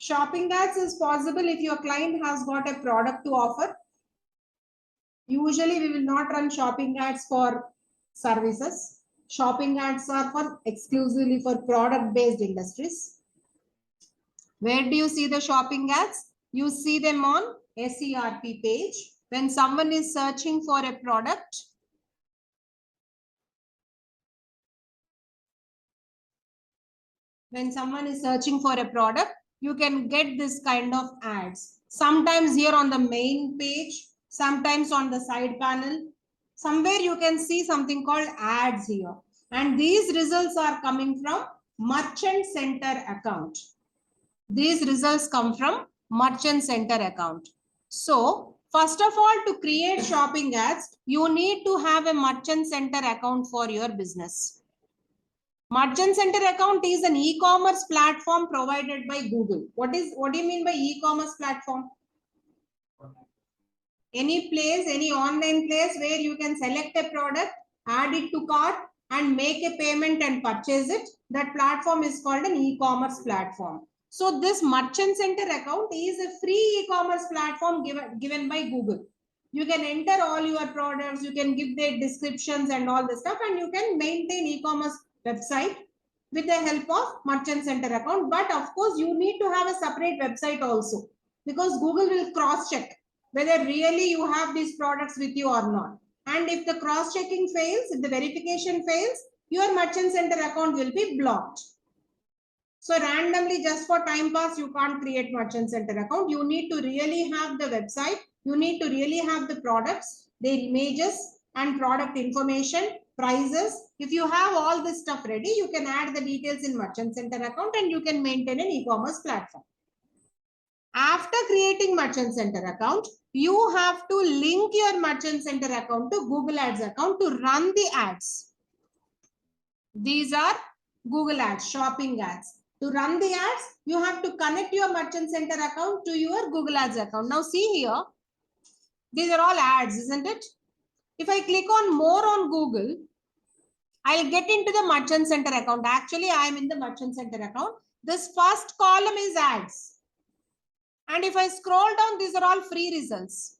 Shopping ads is possible if your client has got a product to offer. Usually we will not run shopping ads for services. Shopping ads are for exclusively for product based industries. Where do you see the shopping ads? You see them on SERP page. When someone is searching for a product, you can get this kind of ads. Sometimes here on the main page, sometimes on the side panel. Somewhere you can see something called ads here. And these results are coming from Merchant Center account. These results come from Merchant Center account. So, first of all, to create shopping ads, you need to have a Merchant Center account for your business. Merchant Center account is an e-commerce platform provided by Google. What do you mean by e-commerce platform? Any place, any online place where you can select a product, add it to cart and make a payment and purchase it. That platform is called an e-commerce platform. So this Merchant Center account is a free e-commerce platform given by Google. You can enter all your products, you can give their descriptions and all the stuff, and you can maintain e-commerce website with the help of Merchant Center account. But of course, you need to have a separate website also, because Google will cross-check whether really you have these products with you or not. And if the cross-checking fails, if the verification fails, your Merchant Center account will be blocked. So randomly, just for time pass, you can't create Merchant Center account. You need to really have the website. You need to really have the products, their images and product information, prices. If you have all this stuff ready, you can add the details in Merchant Center account and you can maintain an e-commerce platform. After creating Merchant Center account, you have to link your Merchant Center account to Google Ads account to run the ads. These are Google Ads, shopping ads. To run the ads, you have to connect your Merchant Center account to your Google Ads account. Now see here, these are all ads, isn't it? If I click on more on Google, I'll get into the Merchant Center account. Actually, I am in the Merchant Center account. This first column is ads. And if I scroll down, these are all free results.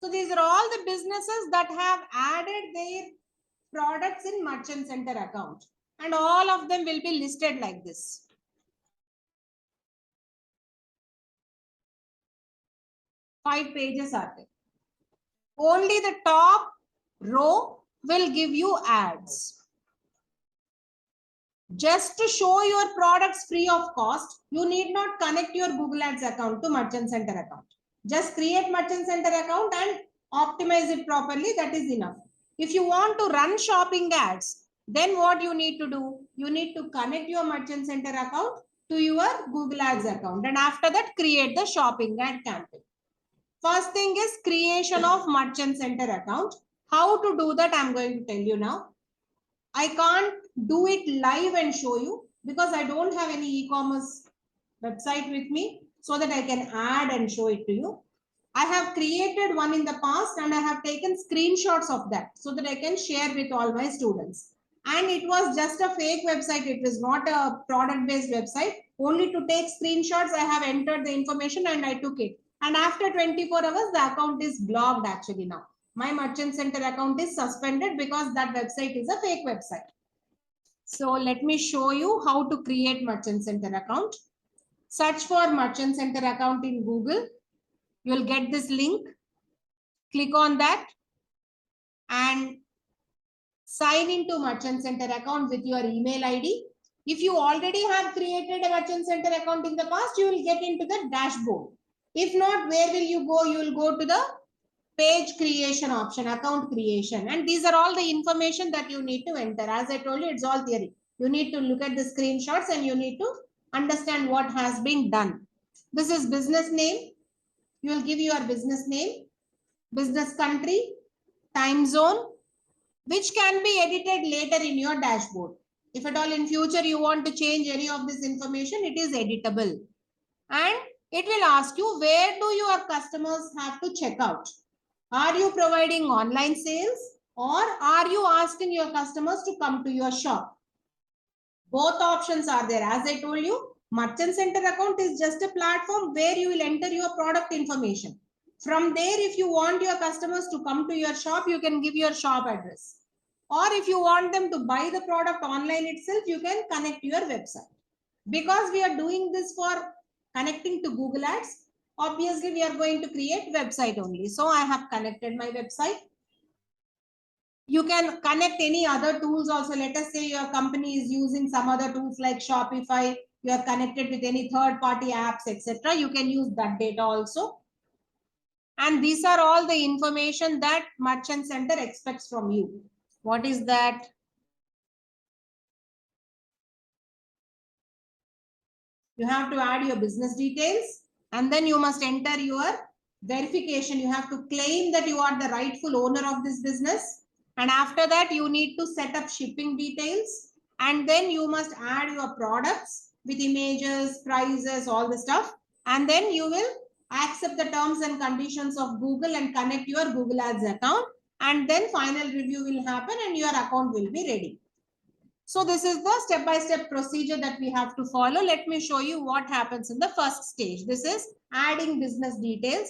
So these are all the businesses that have added their products in Merchant Center account. And all of them will be listed like this. Five pages are there. Only the top row will give you ads. Just to show your products free of cost, you need not connect your Google Ads account to Merchant Center account. Just create Merchant Center account and optimize it properly. That is enough. If you want to run shopping ads, then what you need to do? You need to connect your Merchant Center account to your Google Ads account. And after that, create the shopping ad campaign. First thing is creation of Merchant Center account. How to do that, I'm going to tell you now. I can't do it live and show you because I don't have any e-commerce website with me so that I can add and show it to you. I have created one in the past and I have taken screenshots of that so that I can share with all my students. And it was just a fake website. It was not a product-based website. Only to take screenshots, I have entered the information and I took it. And after 24 hours, the account is blocked actually now. My Merchant Center account is suspended because that website is a fake website. So let me show you how to create Merchant Center account. Search for Merchant Center account in Google. You will get this link. Click on that and sign into Merchant Center account with your email ID. If you already have created a Merchant Center account in the past, you will get into the dashboard. If not, where will you go? You will go to the page creation option, account creation. And these are all the information that you need to enter. As I told you, it's all theory. You need to look at the screenshots and you need to understand what has been done. This is business name. You will give your business name, business country, time zone, which can be edited later in your dashboard. If at all in future you want to change any of this information, it is editable. And it will ask you, where do your customers have to check out? Are you providing online sales or are you asking your customers to come to your shop? Both options are there. As I told you, Merchant Center account is just a platform where you will enter your product information. From there, if you want your customers to come to your shop, you can give your shop address. Or if you want them to buy the product online itself, you can connect your website. Because we are doing this for connecting to Google Ads, obviously we are going to create website only. So I have connected my website. You can connect any other tools also. Let us say your company is using some other tools like Shopify. You are connected with any third-party apps, etc. You can use that data also. And these are all the information that Merchant Center expects from you. What is that? You have to add your business details and then you must enter your verification. You have to claim that you are the rightful owner of this business. And after that, you need to set up shipping details. And then you must add your products with images, prices, all the stuff. And then you will accept the terms and conditions of Google and connect your Google Ads account. And then final review will happen and your account will be ready. So this is the step-by-step procedure that we have to follow. Let me show you what happens in the first stage. This is adding business details.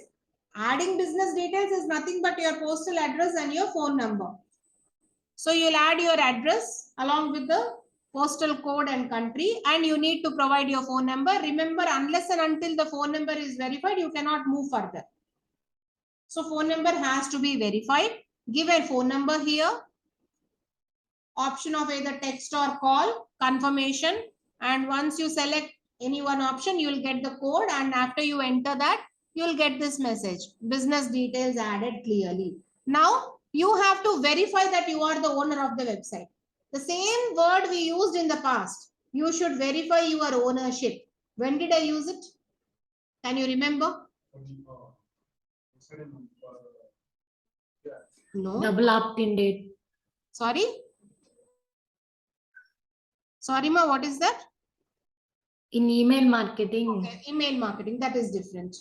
Adding business details is nothing but your postal address and your phone number. So you'll add your address along with the postal code and country, and you need to provide your phone number. Remember, unless and until the phone number is verified, you cannot move further. So phone number has to be verified. Give a phone number here. Option of either text or call, confirmation, and once you select any one option, you will get the code, and after you enter that, you will get this message, business details added clearly. Now you have to verify that you are the owner of the website. The same word we used in the past. You should verify your ownership. When did I use it? Can you remember? No. Double opt-in date. Sorry? Sorry, ma, what is that? In email marketing. Okay, email marketing, that is different.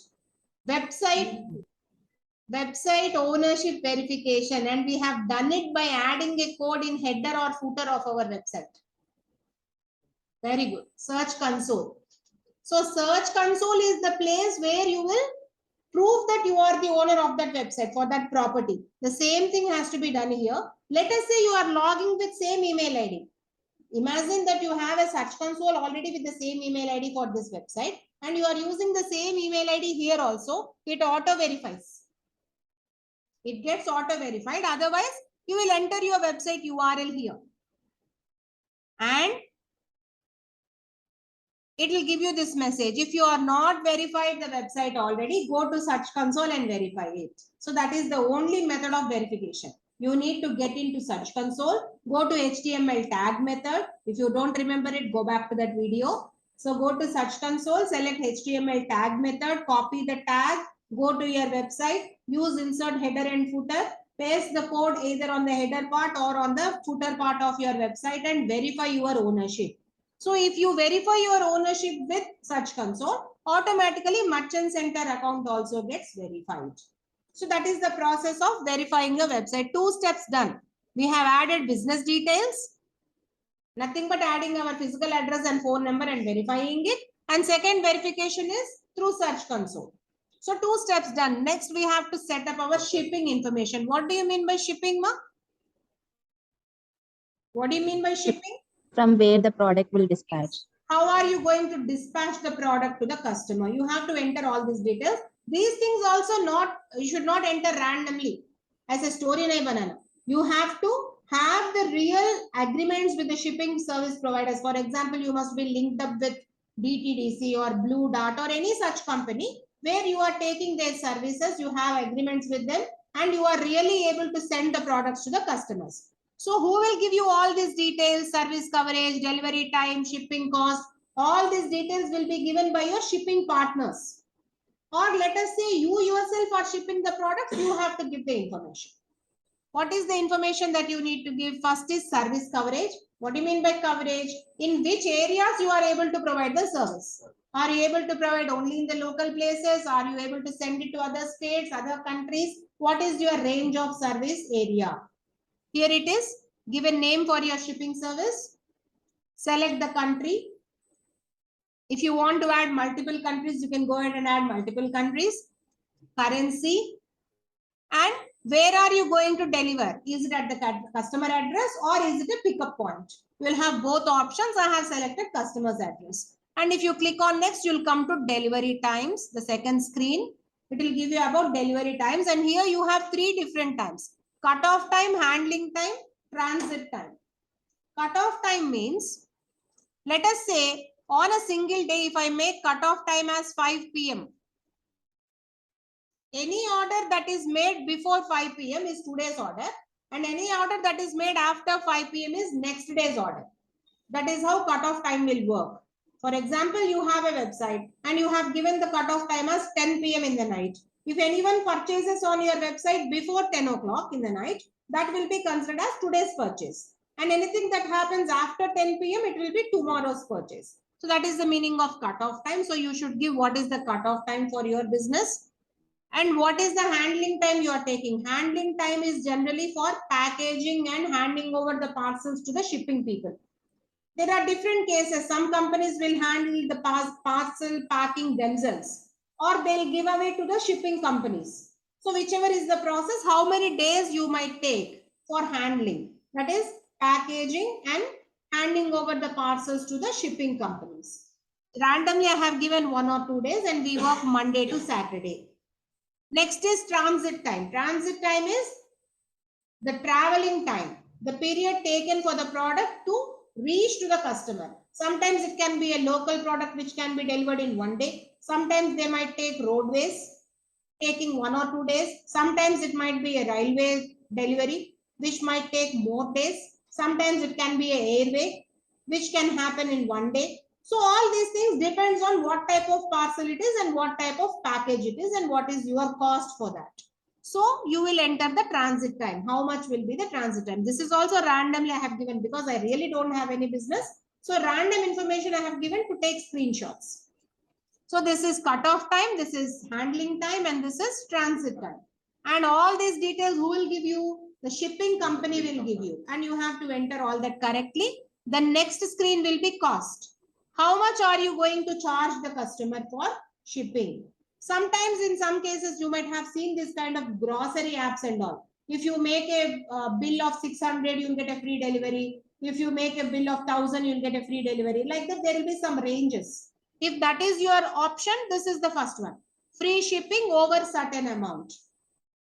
Website ownership verification, and we have done it by adding a code in header or footer of our website. Very good. Search console. So search console is the place where you will prove that you are the owner of that website for that property. The same thing has to be done here. Let us say you are logging with same email ID. Imagine that you have a search console already with the same email ID for this website, and you are using the same email ID here also. It auto verifies. It gets auto verified. Otherwise, you will enter your website URL here. And it will give you this message. If you are not verified the website already, go to Search Console and verify it. So that is the only method of verification. You need to get into Search Console, go to HTML tag method. If you don't remember it, go back to that video. So go to Search Console, select HTML tag method, copy the tag, go to your website, use insert header and footer, paste the code either on the header part or on the footer part of your website and verify your ownership. So if you verify your ownership with Search Console, automatically Merchant Center account also gets verified. So that is the process of verifying your website. 2 steps done. We have added business details. Nothing but adding our physical address and phone number and verifying it. And second verification is through Search Console. So 2 steps done. Next we have to set up our shipping information. What do you mean by shipping, ma? What do you mean by shipping? From where the product will dispatch. How are you going to dispatch the product to the customer? You have to enter all these details. These things also you should not enter randomly as a story nahi banana. You have to have the real agreements with the shipping service providers. For example, you must be linked up with DTDC or Blue Dart or any such company where you are taking their services. You have agreements with them and you are really able to send the products to the customers. So who will give you all these details? Service coverage, delivery time, shipping cost. All these details will be given by your shipping partners. Or let us say you yourself are shipping the products, you have to give the information. What is the information that you need to give? First is service coverage. What do you mean by coverage? In which areas you are able to provide the service? Are you able to provide only in the local places? Are you able to send it to other states, other countries? What is your range of service area? Here it is. Give a name for your shipping service. Select the country. If you want to add multiple countries, you can go ahead and add multiple countries. Currency. And where are you going to deliver? Is it at the customer address or is it a pickup point? You will have both options. I have selected customer's address. And if you click on next, you'll come to delivery times, the second screen. It will give you about delivery times. And here you have 3 different times. Cutoff time, handling time, transit time. Cutoff time means, let us say on a single day, if I make cutoff time as 5 p.m., any order that is made before 5 p.m. is today's order, and any order that is made after 5 p.m. is next day's order. That is how cutoff time will work. For example, you have a website and you have given the cutoff time as 10 p.m. in the night. If anyone purchases on your website before 10 o'clock in the night, that will be considered as today's purchase. And anything that happens after 10 p.m., it will be tomorrow's purchase. So that is the meaning of cutoff time. So you should give what is the cutoff time for your business. And what is the handling time you are taking? Handling time is generally for packaging and handing over the parcels to the shipping people. There are different cases. Some companies will handle the parcel packing themselves, or they'll give away to the shipping companies. So whichever is the process, how many days you might take for handling. That is packaging and handing over the parcels to the shipping companies. Randomly, I have given 1 or 2 days and we work Monday to Saturday. Next is transit time. Transit time is the traveling time, the period taken for the product to reach to the customer. Sometimes it can be a local product which can be delivered in 1 day. Sometimes they might take roadways, taking 1 or 2 days. Sometimes it might be a railway delivery, which might take more days. Sometimes it can be an airway, which can happen in 1 day. So all these things depends on what type of parcel it is and what type of package it is and what is your cost for that. So you will enter the transit time. How much will be the transit time? This is also randomly I have given because I really don't have any business. So random information I have given to take screenshots. So this is cutoff time, this is handling time, and this is transit time. And all these details who will give you? The shipping company will give you. And you have to enter all that correctly. The next screen will be cost. How much are you going to charge the customer for shipping? Sometimes in some cases, you might have seen this kind of grocery apps and all. If you make a bill of 600, you'll get a free delivery. If you make a bill of 1000, you'll get a free delivery. Like that, there will be some ranges. If that is your option, this is the first one. Free shipping over certain amount.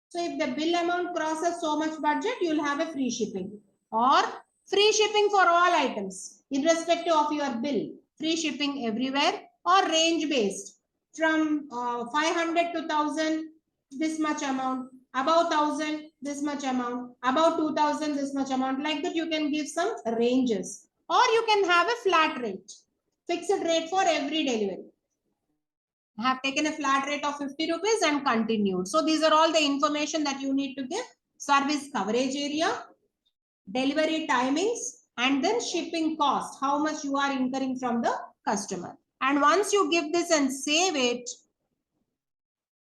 So if the bill amount crosses so much budget, you'll have a free shipping. Or free shipping for all items, irrespective of your bill. Free shipping everywhere, or range based from 500 to 1000, this much amount, above 1000, this much amount, above 2000, this much amount. Like that, you can give some ranges, or you can have a flat rate, fixed rate for every delivery. I have taken a flat rate of 50 rupees and continued. So these are all the information that you need to give. Service coverage area, delivery timings, and then shipping cost, how much you are incurring from the customer. And once you give this and save it,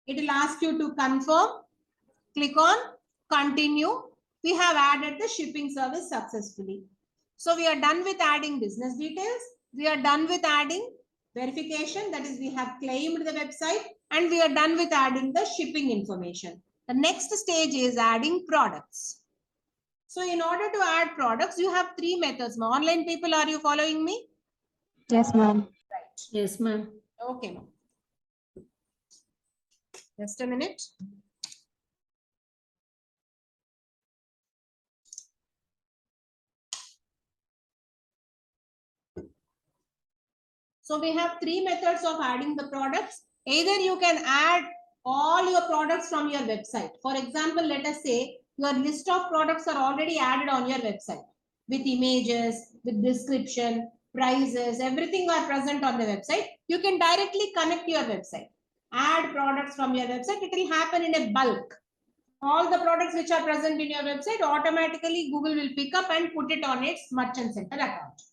it will ask you to confirm. Click on continue. We have added the shipping service successfully. So we are done with adding business details. We are done with adding verification. That is, we have claimed the website, and we are done with adding the shipping information. The next stage is adding products. So in order to add products, you have 3 methods. My online people, are you following me? Yes, ma'am. Right. Yes, ma'am. Okay, ma'am. Just a minute. So we have 3 methods of adding the products. Either you can add all your products from your website. For example, let us say your list of products are already added on your website with images, with description, prices, everything are present on the website. You can directly connect your website. Add products from your website. It will happen in a bulk. All the products which are present in your website, automatically Google will pick up and put it on its Merchant Center account.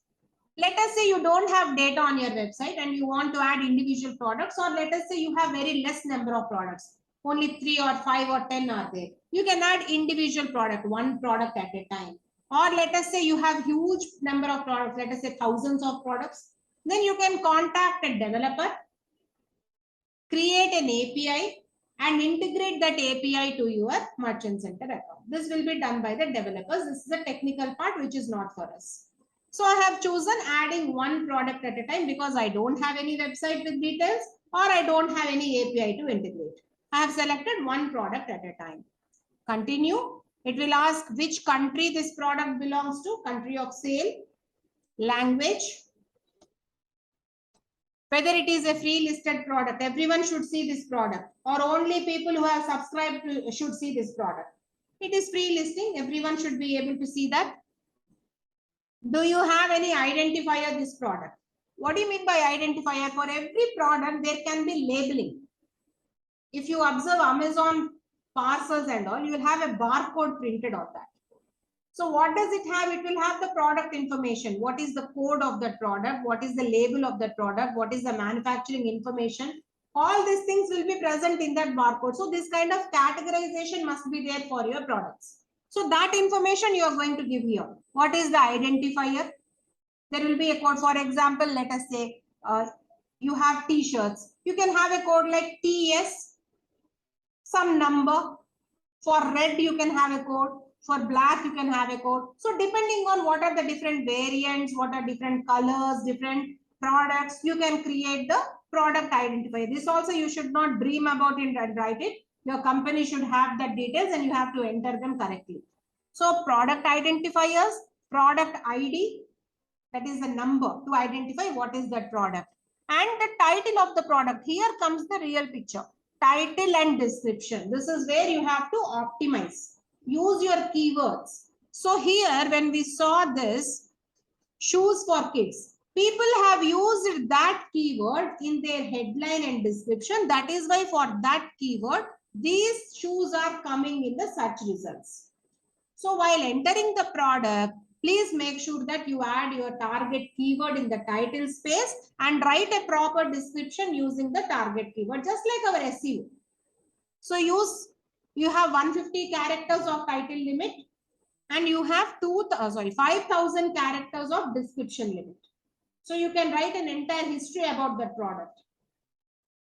Let us say you don't have data on your website and you want to add individual products, or let us say you have very less number of products, only 3 or 5 or 10 are there. You can add individual product, one product at a time. Or let us say you have huge number of products, let us say thousands of products. Then you can contact a developer, create an API and integrate that API to your Merchant Center account. This will be done by the developers. This is the technical part which is not for us. So I have chosen adding one product at a time because I don't have any website with details or I don't have any API to integrate. I have selected one product at a time. Continue. It will ask which country this product belongs to, country of sale, language, whether it is a free listed product, everyone should see this product, or only people who have subscribed to should see this product. It is free listing, everyone should be able to see that. Do you have any identifier this product? What do you mean by identifier? For every product, there can be labeling. If you observe Amazon parcels and all, you will have a barcode printed on that. So what does it have? It will have the product information. What is the code of that product? What is the label of that product? What is the manufacturing information? All these things will be present in that barcode. So this kind of categorization must be there for your products. So that information you are going to give here. What is the identifier? There will be a code. For example, let us say you have t-shirts. You can have a code like TS, some number. For red, you can have a code. For black, you can have a code. So depending on what are the different variants, what are different colors, different products, you can create the product identifier. This also you should not dream about it and write it. Your company should have the details and you have to enter them correctly. So product identifiers, product ID, that is the number to identify what is that product. And the title of the product. Here comes the real picture. Title and description. This is where you have to optimize. Use your keywords. So here when we saw this, shoes for kids, people have used that keyword in their headline and description. That is why for that keyword, these shoes are coming in the search results. So while entering the product, please make sure that you add your target keyword in the title space and write a proper description using the target keyword, just like our SEO. So you have 150 characters of title limit and you have 5,000 characters of description limit. So you can write an entire history about that product.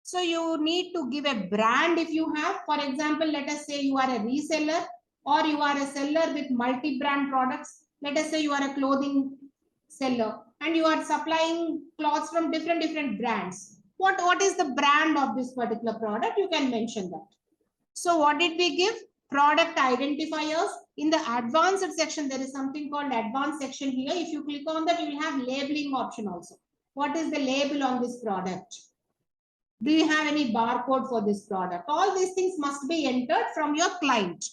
So you need to give a brand if you have. For example, let us say you are a reseller or you are a seller with multi-brand products. Let us say you are a clothing seller and you are supplying clothes from different brands. What is the brand of this particular product? You can mention that. So what did we give? Product identifiers. In the advanced section, there is something called advanced section here. If you click on that, you will have labeling option also. What is the label on this product? Do you have any barcode for this product? All these things must be entered from your client.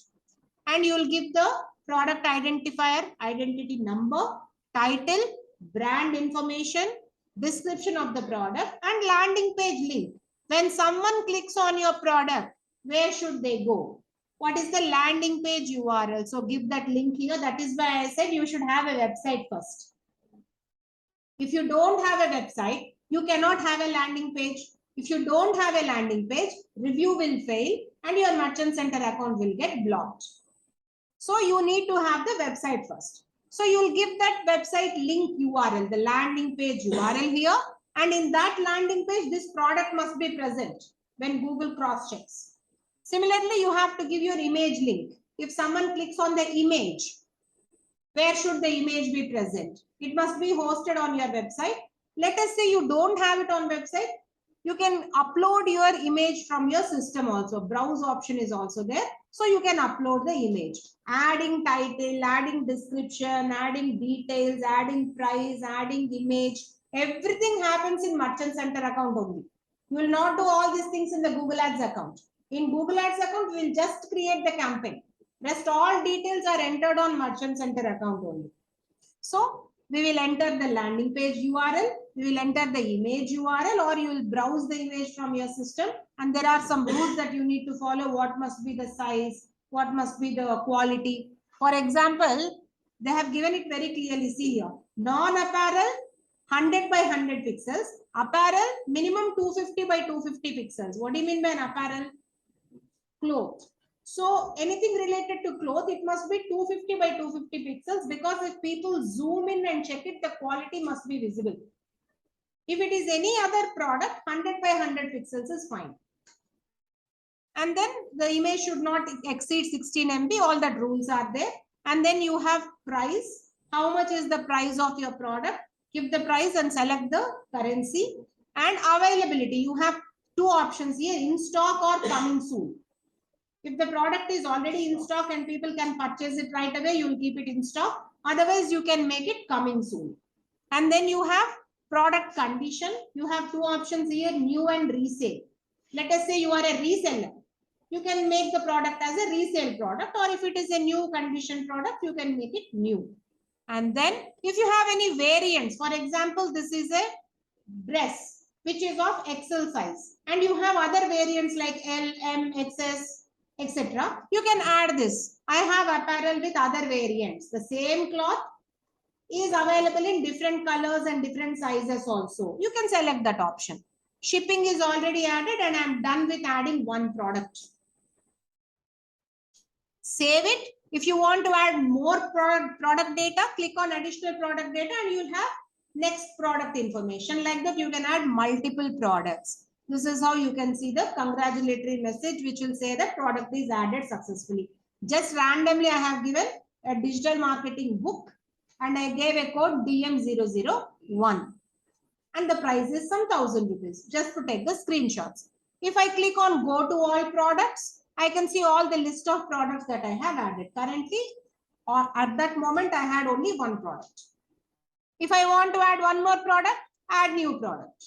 And you will give the product identifier, identity number, title, brand information, description of the product, and landing page link. When someone clicks on your product, where should they go? What is the landing page URL? So give that link here. That is why I said you should have a website first. If you don't have a website, you cannot have a landing page. If you don't have a landing page, review will fail and your Merchant Center account will get blocked. So you need to have the website first. So you'll give that website link URL, the landing page URL here. And in that landing page, this product must be present when Google cross checks. Similarly, you have to give your image link. If someone clicks on the image, where should the image be present? It must be hosted on your website. Let us say you don't have it on website. You can upload your image from your system also. Browse option is also there. So you can upload the image. Adding title, adding description, adding details, adding price, adding image. Everything happens in Merchant Center account only. You will not do all these things in the Google Ads account. In Google Ads account, we will just create the campaign. Rest all details are entered on Merchant Center account only. So we will enter the landing page URL, we will enter the image URL, or you will browse the image from your system. And there are some rules that you need to follow. What must be the size? What must be the quality? For example, they have given it very clearly. See here, non-apparel 100 by 100 pixels, apparel minimum 250 by 250 pixels. What do you mean by an apparel? Cloth. So anything related to cloth, it must be 250 by 250 pixels, because if people zoom in and check it, the quality must be visible. If it is any other product, 100 by 100 pixels is fine. And then the image should not exceed 16 MB. All that rules are there. And then you have price. How much is the price of your product? Give the price and select the currency. And availability. You have two options here, in stock or coming soon. If the product is already in stock and people can purchase it right away, you will keep it in stock. Otherwise, you can make it coming soon. And then you have product condition. You have two options here, new and resale. Let us say you are a reseller. You can make the product as a resale product, or if it is a new condition product, you can make it new. And then if you have any variants, for example, this is a dress which is of XL size, and you have other variants like L, M, XS, etc. You can add this. I have apparel with other variants. The same cloth is available in different colors and different sizes also. You can select that option. Shipping is already added, and I'm done with adding one product. Save it. If you want to add more product data, click on additional product data and you'll have next product information. Like that, you can add multiple products. This is how you can see the congratulatory message which will say that product is added successfully. Just randomly, I have given a digital marketing book and I gave a code DM001 and the price is some 1,000 rupees just to take the screenshots. If I click on go to all products, I can see all the list of products that I have added. Currently, or at that moment, I had only one product. If I want to add one more product, add new product.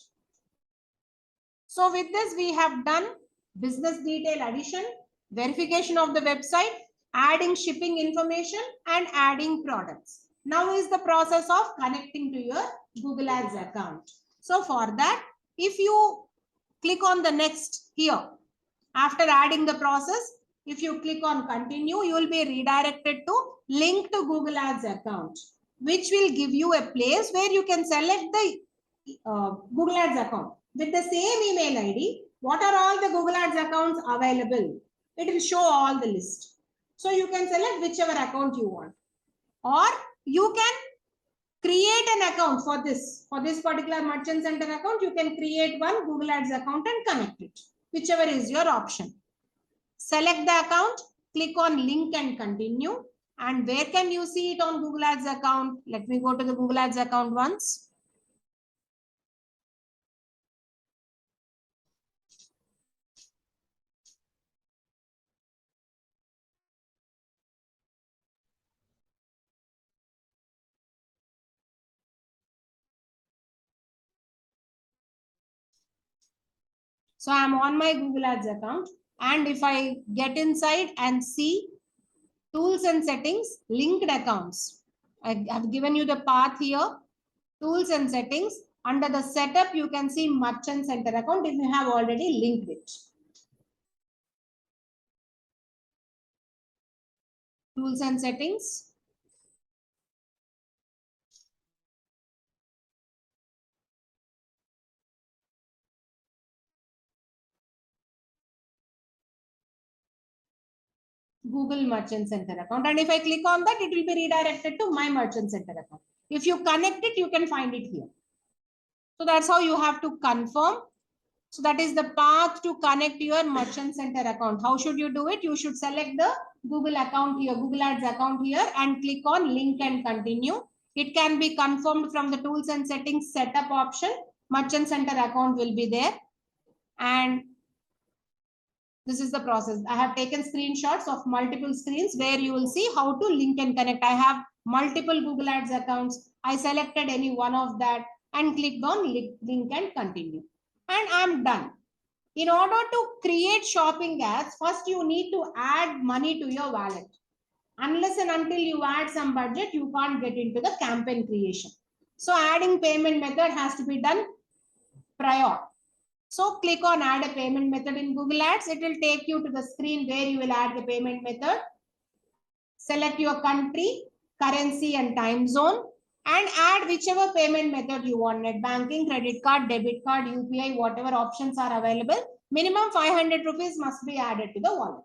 So with this, we have done business detail addition, verification of the website, adding shipping information and adding products. Now is the process of connecting to your Google Ads account. So for that, if you click on the next here, after adding the process, if you click on continue, you will be redirected to link to Google Ads account, which will give you a place where you can select the Google Ads account. With the same email ID, what are all the Google Ads accounts available? It will show all the list. So you can select whichever account you want. Or you can create an account for this particular Merchant Center account. You can create one Google Ads account and connect it. Whichever is your option. Select the account, click on link and continue. And where can you see it on Google Ads account? Let me go to the Google Ads account once. So I'm on my Google Ads account. And if I get inside and see tools and settings, linked accounts. I have given you the path here, tools and settings. Under the setup, you can see Merchant Center account if you have already linked it. Tools and settings. Google Merchant Center account. And if I click on that, it will be redirected to my Merchant Center account. If you connect it, you can find it here. So that's how you have to confirm. So that is the path to connect your Merchant Center account. How should you do it? You should select the Google account here, Google Ads account here, and click on link and continue. It can be confirmed from the tools and settings setup option. Merchant Center account will be there. And this is the process. I have taken screenshots of multiple screens where you will see how to link and connect. I have multiple Google Ads accounts. I selected any one of that and clicked on link and continue. And I'm done. In order to create shopping ads, first you need to add money to your wallet. Unless and until you add some budget, you can't get into the campaign creation. So adding payment method has to be done prior. So click on add a payment method in Google Ads. It will take you to the screen where you will add the payment method. Select your country, currency and time zone and add whichever payment method you want. Net banking, credit card, debit card, UPI, whatever options are available. Minimum 500 rupees must be added to the wallet.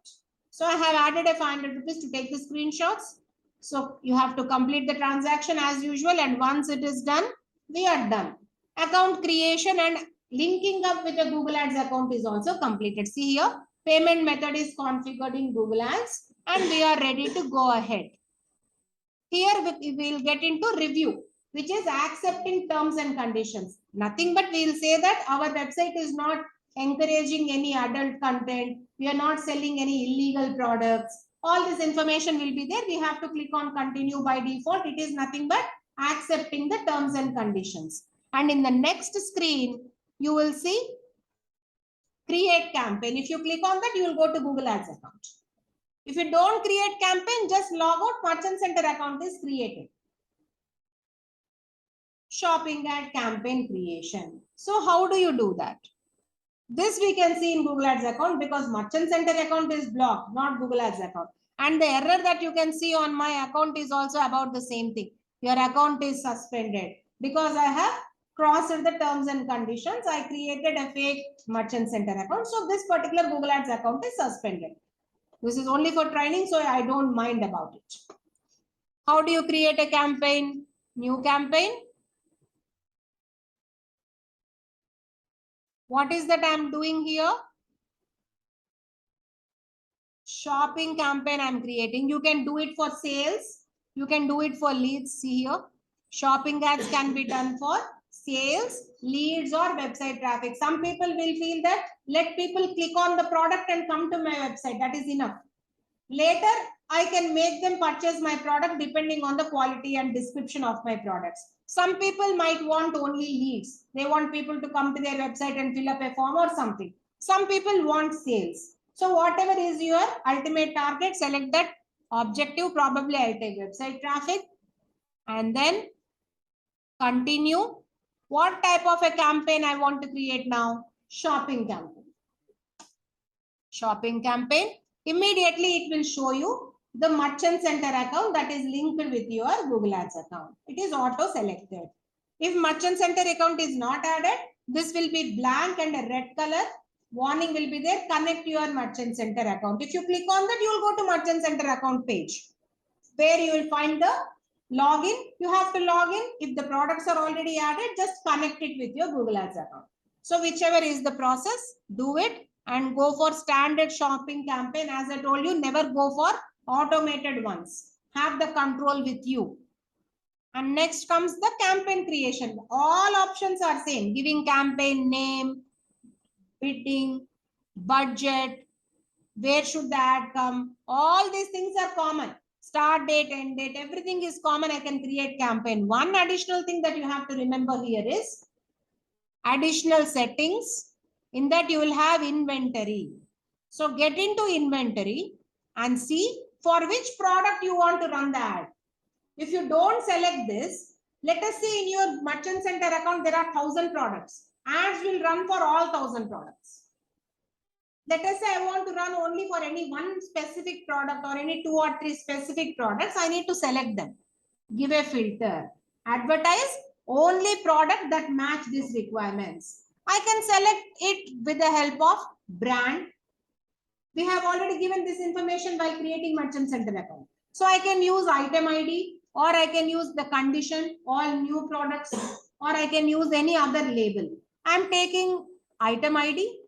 So I have added a 500 rupees to take the screenshots. So you have to complete the transaction as usual, and once it is done, we are done. Account creation and linking up with the Google Ads account is also completed. See here, payment method is configured in Google Ads and we are ready to go ahead. Here we will get into review, which is accepting terms and conditions. Nothing but we will say that our website is not encouraging any adult content. We are not selling any illegal products. All this information will be there. We have to click on continue by default. It is nothing but accepting the terms and conditions. And in the next screen, you will see create campaign. If you click on that, you will go to Google Ads account. If you don't create campaign, just log out, Merchant Center account is created. Shopping ad campaign creation. So how do you do that? This we can see in Google Ads account because Merchant Center account is blocked, not Google Ads account. And the error that you can see on my account is also about the same thing. Your account is suspended because I have crossed the terms and conditions. I created a fake Merchant Center account. So this particular Google Ads account is suspended. This is only for training, so I don't mind about it. How do you create a campaign? New campaign. What is that I'm doing here? Shopping campaign I'm creating. You can do it for sales. You can do it for leads. See here. Shopping ads can be done for sales, leads or website traffic. Some people will feel that let people click on the product and come to my website. That is enough. Later, I can make them purchase my product depending on the quality and description of my products. Some people might want only leads. They want people to come to their website and fill up a form or something. Some people want sales. So whatever is your ultimate target, select that objective. Probably I'll take website traffic and then continue. What type of a campaign I want to create now? Shopping campaign. Shopping campaign. Immediately it will show you the Merchant Center account that is linked with your Google Ads account. It is auto selected. If Merchant Center account is not added, this will be blank and a red color. Warning will be there. Connect your Merchant Center account. If you click on that, you will go to Merchant Center account page where you will find the login. You have to log in. If the products are already added, just connect it with your Google Ads account. So whichever is the process, do it and go for standard shopping campaign. As I told you, never go for automated ones. Have the control with you. And next comes the campaign creation. All options are same. Giving campaign name, bidding, budget, where should the ad come? All these things are common. Start date, end date, everything is common. I can create campaign. One additional thing that you have to remember here is additional settings. In that you will have inventory. So get into inventory and see for which product you want to run the ad. If you don't select this, let us say in your Merchant Center account, there are 1,000 products. Ads will run for all 1,000 products. Let us say I want to run only for any one specific product or any 2 or 3 specific products. I need to select them. Give a filter. Advertise only product that match these requirements. I can select it with the help of brand. We have already given this information while creating Merchant Center account. So I can use item ID or I can use the condition, all new products, or I can use any other label. I'm taking item ID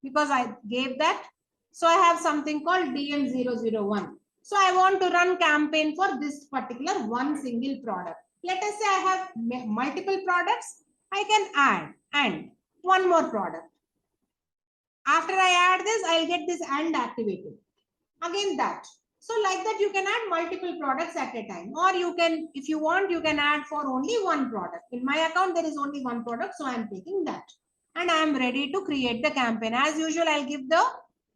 because I gave that. So I have something called DM001. So I want to run campaign for this particular one single product. Let us say I have multiple products. I can add and one more product. After I add this, I'll get this and activated. Again that. So like that, you can add multiple products at a time. Or you can, if you want, you can add for only one product. In my account, there is only one product. So I'm taking that. And I'm ready to create the campaign. As usual, I'll give the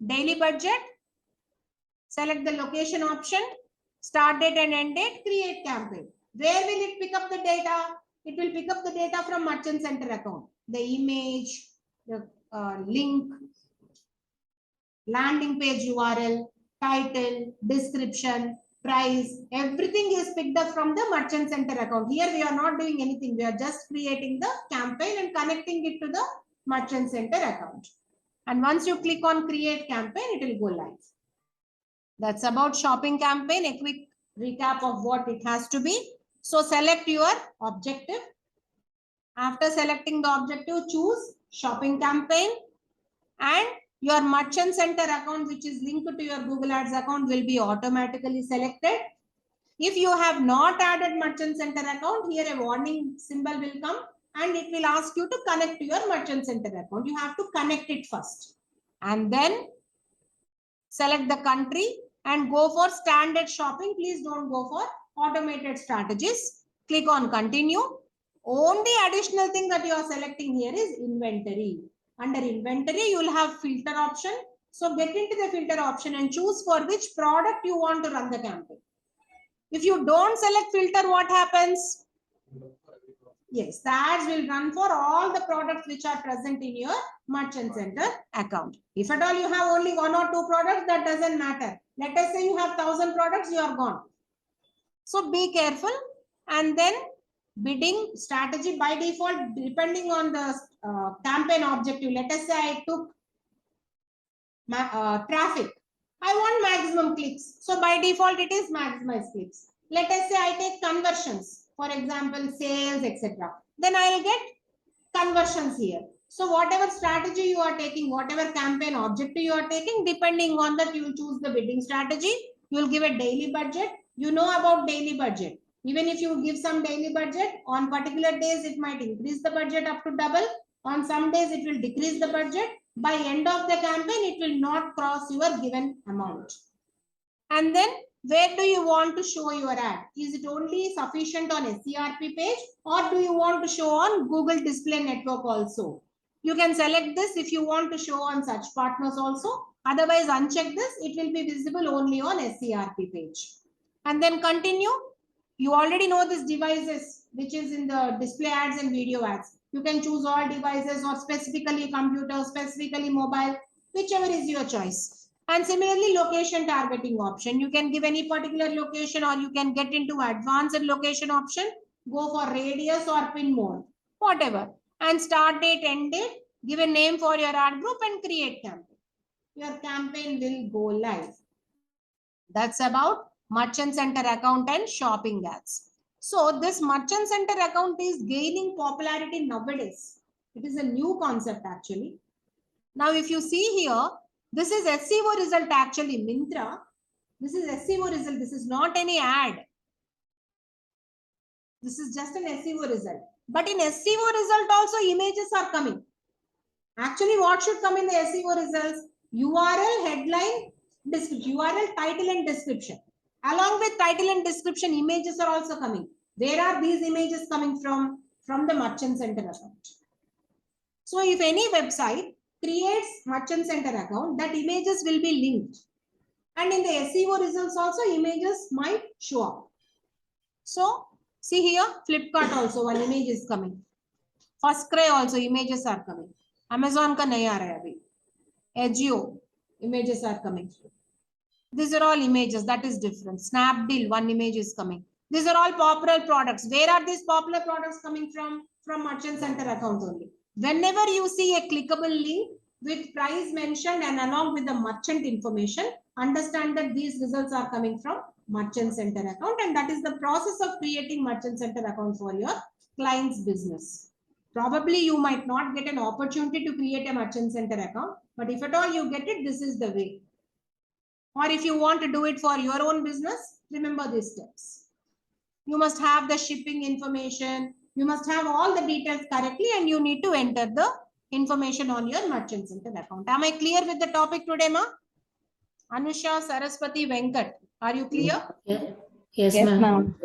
daily budget. Select the location option. Start date and end date. Create campaign. Where will it pick up the data? It will pick up the data from Merchant Center account. The image, the link, landing page URL, title, description, price, everything is picked up from the Merchant Center account. Here we are not doing anything. We are just creating the campaign and connecting it to the Merchant Center account. And once you click on create campaign, it will go live. That's about shopping campaign, a quick recap of what it has to be. So select your objective. After selecting the objective, choose shopping campaign, and your merchant center account, which is linked to your Google Ads account, will be automatically selected. If you have not added merchant center account, here a warning symbol will come and it will ask you to connect to your merchant center account. You have to connect it first and then select the country and go for standard shopping. Please don't go for automated strategies. Click on continue. Only additional thing that you are selecting here is inventory. Under inventory, you will have filter option. So get into the filter option and choose for which product you want to run the campaign. If you don't select filter, what happens? Yes, the ads will run for all the products which are present in your merchant center account. If at all you have only 1 or 2 products, that doesn't matter. Let us say you have 1,000 products, you are gone. So be careful. And then bidding strategy by default, depending on the campaign objective. Let us say I took traffic. I want maximum clicks. So by default, it is maximize clicks. Let us say I take conversions, for example, sales, etc. Then I will get conversions here. So whatever strategy you are taking, whatever campaign objective you are taking, depending on that, you will choose the bidding strategy. You will give a daily budget. You know about daily budget. Even if you give some daily budget, on particular days, it might increase the budget up to double. On some days, it will decrease the budget. By end of the campaign, it will not cross your given amount. And then where do you want to show your ad? Is it only sufficient on SERP page or do you want to show on Google Display Network also? You can select this if you want to show on such partners also. Otherwise, uncheck this. It will be visible only on SERP page. And then continue. You already know this devices, which is in the display ads and video ads. You can choose all devices or specifically computer, specifically mobile, whichever is your choice. And similarly, location targeting option. You can give any particular location or you can get into advanced location option. Go for radius or pin mode, whatever. And start date, end date. Give a name for your ad group and create campaign. Your campaign will go live. That's about merchant center account and shopping ads. So this merchant center account is gaining popularity nowadays. It is a new concept actually. Now, if you see here, this is SEO result actually, Myntra. This is SEO result. This is not any ad. This is just an SEO result. But in SEO result also images are coming. Actually, what should come in the SEO results? URL, headline, description, URL, title and description. Along with title and description, images are also coming. Where are these images coming from? From the merchant center account. So if any website creates merchant center account, that images will be linked. And in the SEO results also, images might show up. So see here, Flipkart also one image is coming. FirstCry also images are coming. Amazon ka nahi aa raha hai abhi. Ajio images are coming. These are all images, that is different. Snapdeal, one image is coming. These are all popular products. Where are these popular products coming from? From merchant center account only. Whenever you see a clickable link with price mentioned and along with the merchant information, understand that these results are coming from merchant center account, and that is the process of creating merchant center account for your client's business. Probably you might not get an opportunity to create a merchant center account, but if at all you get it, this is the way. Or if you want to do it for your own business, remember these steps. You must have the shipping information. You must have all the details correctly and you need to enter the information on your merchant center account. Am I clear with the topic today, ma? Anusha, Saraswati, Venkat, are you clear? Yeah. Yes, Yes, ma'am. ma'am.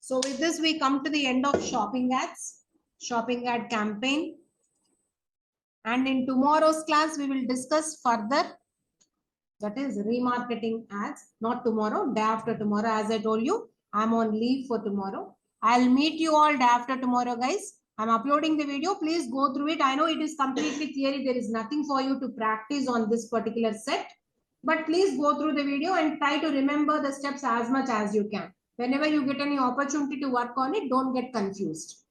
So with this, we come to the end of shopping ads, shopping ad campaign. And in tomorrow's class, we will discuss further, that is remarketing ads. Not tomorrow, day after tomorrow. As I told you, I'm on leave for tomorrow. I'll meet you all day after tomorrow, guys. I'm uploading the video. Please go through it. I know it is completely theory. There is nothing for you to practice on this particular set. But please go through the video and try to remember the steps as much as you can. Whenever you get any opportunity to work on it, don't get confused.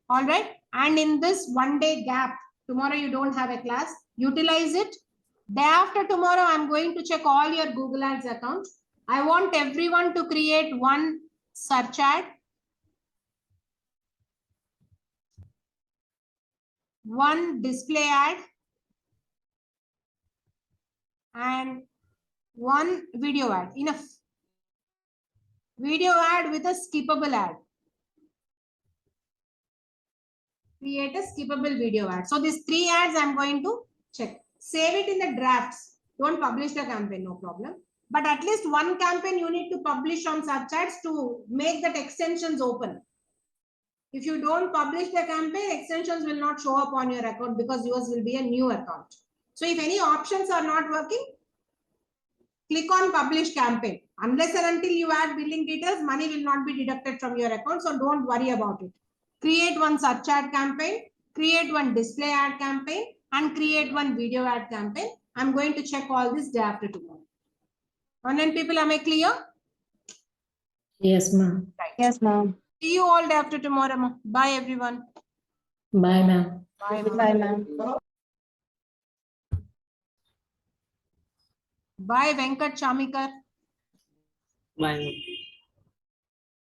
All right. And in this 1 day gap, tomorrow you don't have a class, utilize it. Day after tomorrow, I'm going to check all your Google Ads account. I want everyone to create one search ad, one display ad, and one video ad. Enough. Video ad with a skippable ad. Create a skippable video ad. So these 3 ads I'm going to check. Save it in the drafts. Don't publish the campaign, no problem. But at least one campaign you need to publish on search ads to make that extensions open. If you don't publish the campaign, extensions will not show up on your account because yours will be a new account. So if any options are not working, click on publish campaign. Unless and until you add billing details, money will not be deducted from your account. So don't worry about it. Create one search ad campaign, create one display ad campaign, and create one video ad campaign. I'm going to check all this day after tomorrow. Online people, am I clear? Yes, ma'am. Right. Yes, ma'am. See you all day after tomorrow. Ma'am. Bye, everyone. Bye, ma'am. Bye, ma'am. Bye, ma'am. Bye, Venkat Chamikar. Bye.